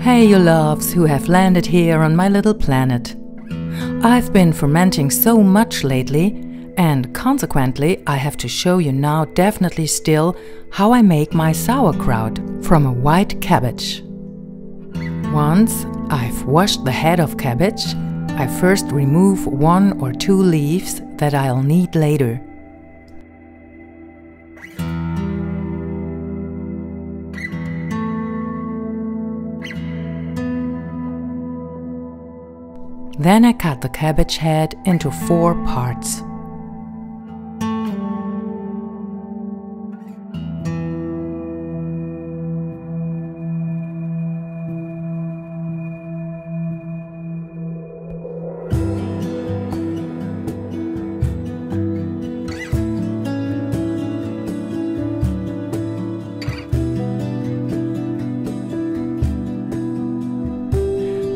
Hey you loves who have landed here on my little planet. I've been fermenting so much lately, and consequently I have to show you now definitely still how I make my sauerkraut from a white cabbage. Once I've washed the head of cabbage, I first remove 1 or 2 leaves that I'll need later. Then I cut the cabbage head into 4 parts.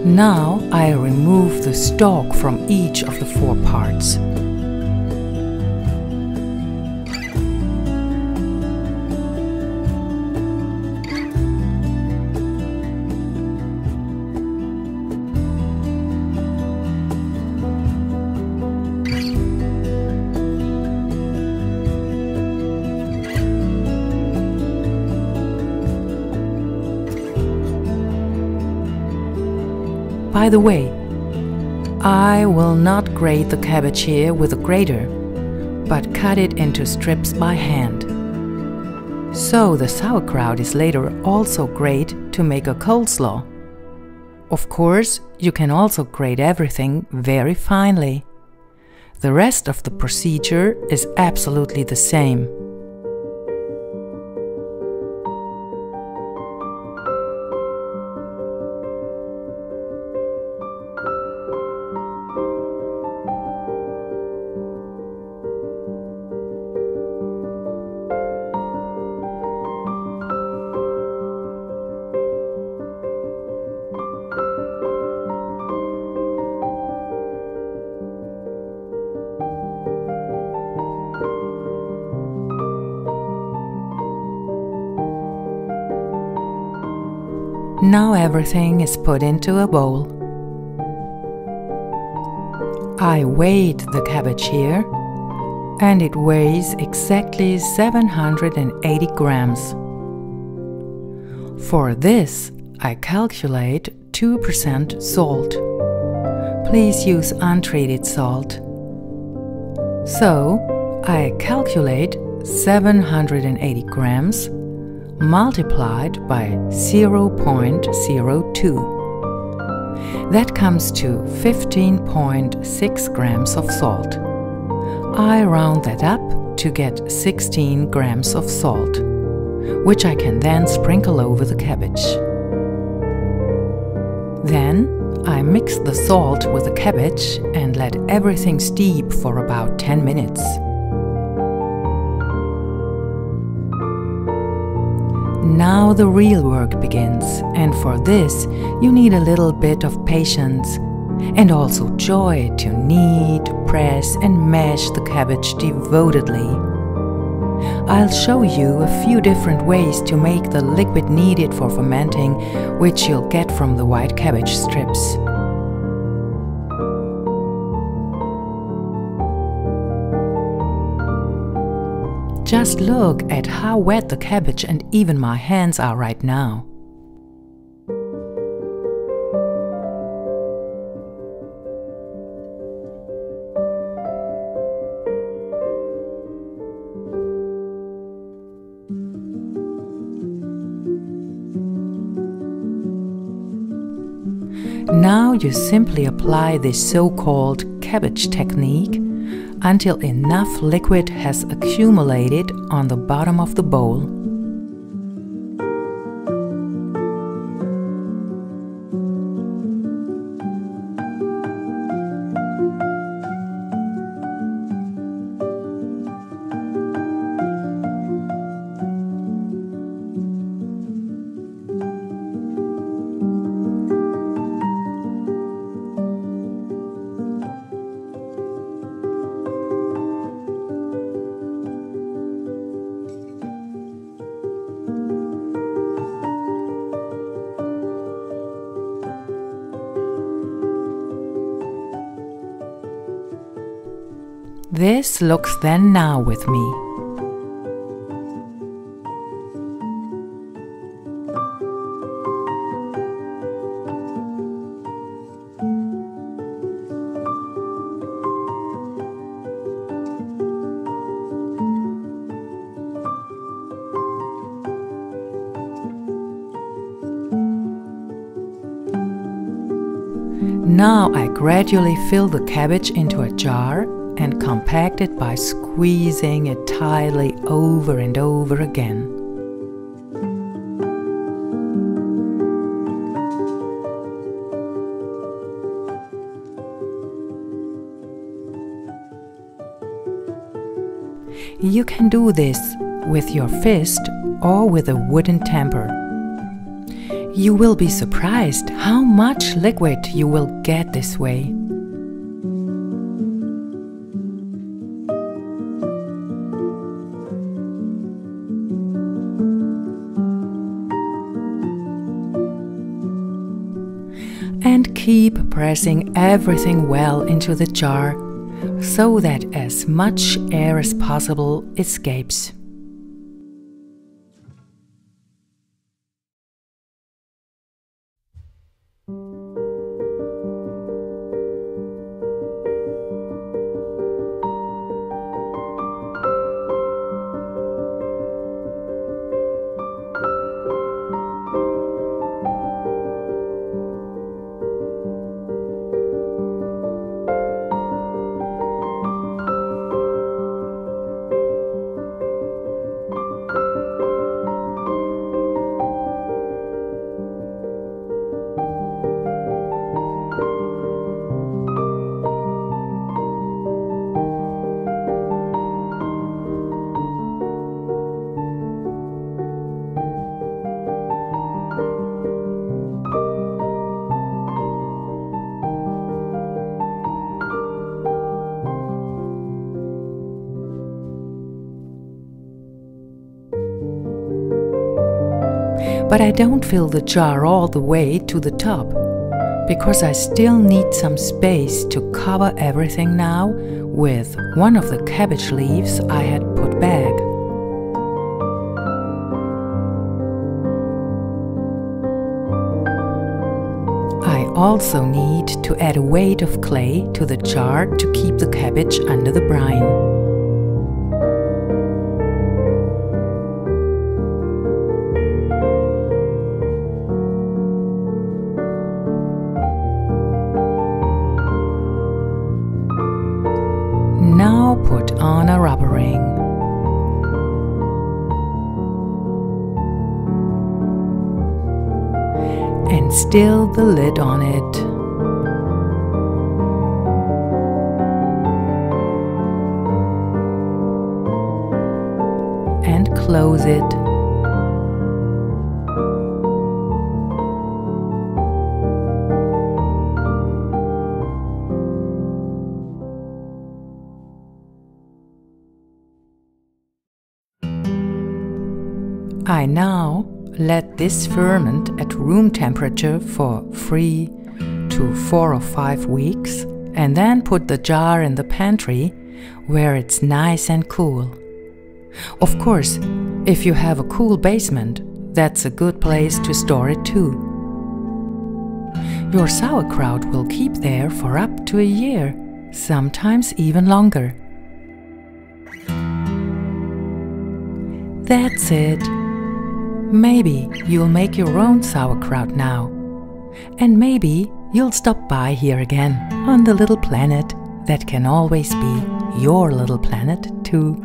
Now I remove the stalk from each of the 4 parts. By the way, I will not grate the cabbage here with a grater, but cut it into strips by hand. So the sauerkraut is later also great to make a coleslaw. Of course, you can also grate everything very finely. The rest of the procedure is absolutely the same. Now everything is put into a bowl. I weighed the cabbage here, and it weighs exactly 780 grams. For this, I calculate 2% salt. Please use untreated salt. So, I calculate 780 grams multiplied by 0.02. That comes to 15.6 grams of salt. I round that up to get 16 grams of salt, which I can then sprinkle over the cabbage. Then I mix the salt with the cabbage and let everything steep for about 10 minutes. Now the real work begins, and for this you need a little bit of patience and also joy to knead, press and mash the cabbage devotedly. I'll show you a few different ways to make the liquid needed for fermenting, which you'll get from the white cabbage strips. Just look at how wet the cabbage and even my hands are right now. Now you simply apply this so-called cabbage technique until enough liquid has accumulated on the bottom of the bowl. this looks then now with me. Now I gradually fill the cabbage into a jar and compact it by squeezing it tightly over and over again. You can do this with your fist or with a wooden tamper. You will be surprised how much liquid you will get this way. And keep pressing everything well into the jar so that as much air as possible escapes. But I don't fill the jar all the way to the top, because I still need some space to cover everything now with one of the cabbage leaves I had put back. I also need to add a weight of clay to the jar to keep the cabbage under the brine. Now put on a rubber ring. And still the lid on it. And close it. I now let this ferment at room temperature for 3 to 4 or 5 weeks and then put the jar in the pantry where it's nice and cool. Of course, if you have a cool basement, that's a good place to store it too. Your sauerkraut will keep there for up to a year, sometimes even longer. That's it. Maybe you'll make your own sauerkraut now. And maybe you'll stop by here again on the little planet that can always be your little planet too.